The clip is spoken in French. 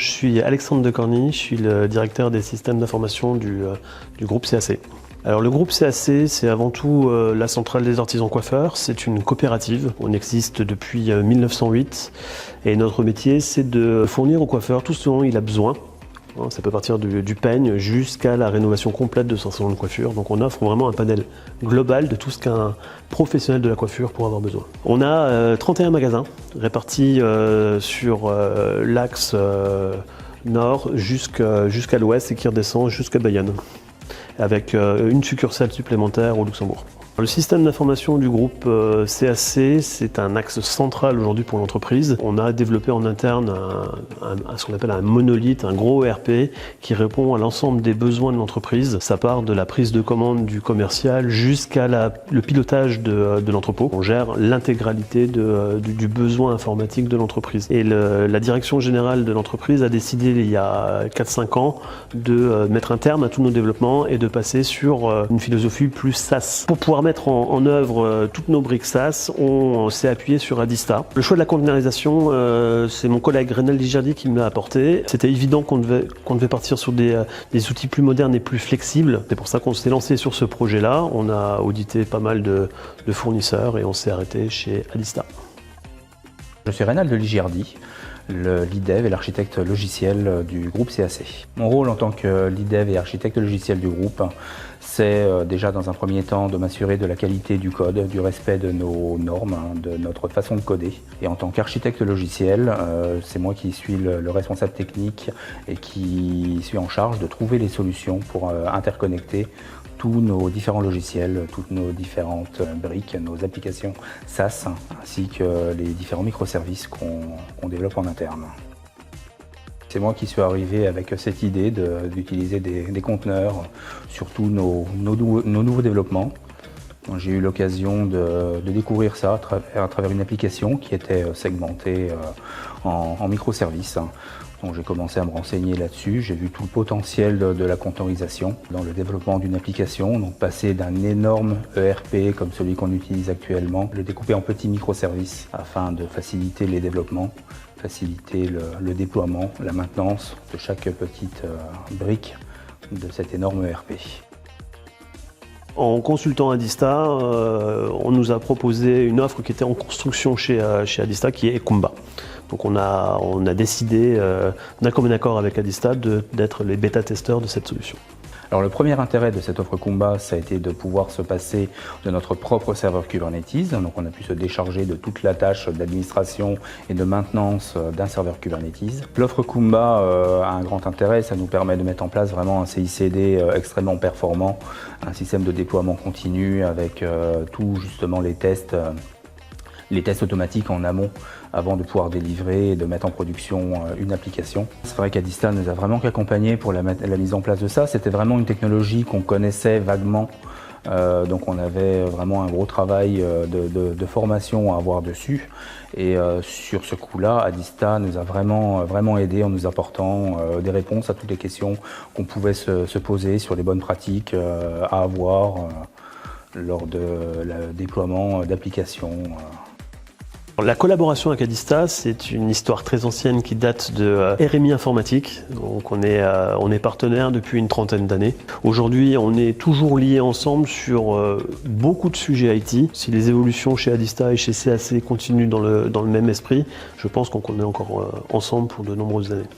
Je suis Alexandre Decorny, je suis le directeur des systèmes d'information du groupe CAC. Alors le groupe CAC, c'est avant tout la centrale des artisans coiffeurs, c'est une coopérative, on existe depuis 1908 et notre métier c'est de fournir au coiffeur tout ce dont il a besoin. Ça peut partir du peigne jusqu'à la rénovation complète de son salon de coiffure. Donc on offre vraiment un panel global de tout ce qu'un professionnel de la coiffure pourrait avoir besoin. On a 31 magasins répartis sur l'axe nord jusqu'à l'ouest et qui redescend jusqu'à Bayonne, avec une succursale supplémentaire au Luxembourg. Le système d'information du groupe CAC, c'est un axe central aujourd'hui pour l'entreprise. On a développé en interne ce qu'on appelle un monolithe, un gros ERP qui répond à l'ensemble des besoins de l'entreprise. Ça part de la prise de commande du commercial jusqu'à le pilotage de l'entrepôt. On gère l'intégralité du besoin informatique de l'entreprise. Et la direction générale de l'entreprise a décidé il y a 4-5 ans de mettre un terme à tous nos développements et de passer sur une philosophie plus SaaS. Pour pouvoir mettre en œuvre toutes nos briques SaaS, on s'est appuyé sur Adista. Le choix de la containerisation, c'est mon collègue Reynald Ligerdi qui me l'a apporté. C'était évident qu'on devait partir sur des outils plus modernes et plus flexibles. C'est pour ça qu'on s'est lancé sur ce projet-là. On a audité pas mal de fournisseurs et on s'est arrêté chez Adista. Je suis Reynald Ligerdi, le lead dev et l'architecte logiciel du groupe CAC. Mon rôle en tant que lead dev et architecte logiciel du groupe, c'est déjà dans un premier temps de m'assurer de la qualité du code, du respect de nos normes, de notre façon de coder. Et en tant qu'architecte logiciel, c'est moi qui suis le responsable technique et qui suis en charge de trouver les solutions pour interconnecter tous nos différents logiciels, toutes nos différentes briques, nos applications SaaS, ainsi que les différents microservices qu'on développe en interne. C'est moi qui suis arrivé avec cette idée d'utiliser des conteneurs sur tous nos nouveaux développements. J'ai eu l'occasion de découvrir ça à travers une application qui était segmentée en microservices. Donc j'ai commencé à me renseigner là-dessus, j'ai vu tout le potentiel de la containerisation dans le développement d'une application, donc passer d'un énorme ERP comme celui qu'on utilise actuellement, le découper en petits microservices afin de faciliter les développements, faciliter le déploiement, la maintenance de chaque petite brique de cet énorme ERP. En consultant Adista, on nous a proposé une offre qui était en construction chez Adista, qui est Kumba. Donc on a décidé, d'un commun accord avec Adista, d'être les bêta-testeurs de cette solution. Alors le premier intérêt de cette offre Kumba, ça a été de pouvoir se passer de notre propre serveur Kubernetes. Donc on a pu se décharger de toute la tâche d'administration et de maintenance d'un serveur Kubernetes. L'offre Kumba a un grand intérêt, ça nous permet de mettre en place vraiment un CI/CD extrêmement performant, un système de déploiement continu avec tous justement les tests automatiques en amont avant de pouvoir délivrer et de mettre en production une application. C'est vrai qu'Adista nous a vraiment accompagnés pour la mise en place de ça. C'était vraiment une technologie qu'on connaissait vaguement, donc on avait vraiment un gros travail de formation à avoir dessus. Et sur ce coup-là, Adista nous a vraiment aidé en nous apportant des réponses à toutes les questions qu'on pouvait se poser sur les bonnes pratiques à avoir lors de le déploiement d'applications. La collaboration avec Adista, c'est une histoire très ancienne qui date de RMI Informatique. Donc on est partenaires depuis une trentaine d'années. Aujourd'hui, on est toujours liés ensemble sur beaucoup de sujets IT. Si les évolutions chez Adista et chez CAC continuent dans le même esprit, je pense qu'on est encore ensemble pour de nombreuses années.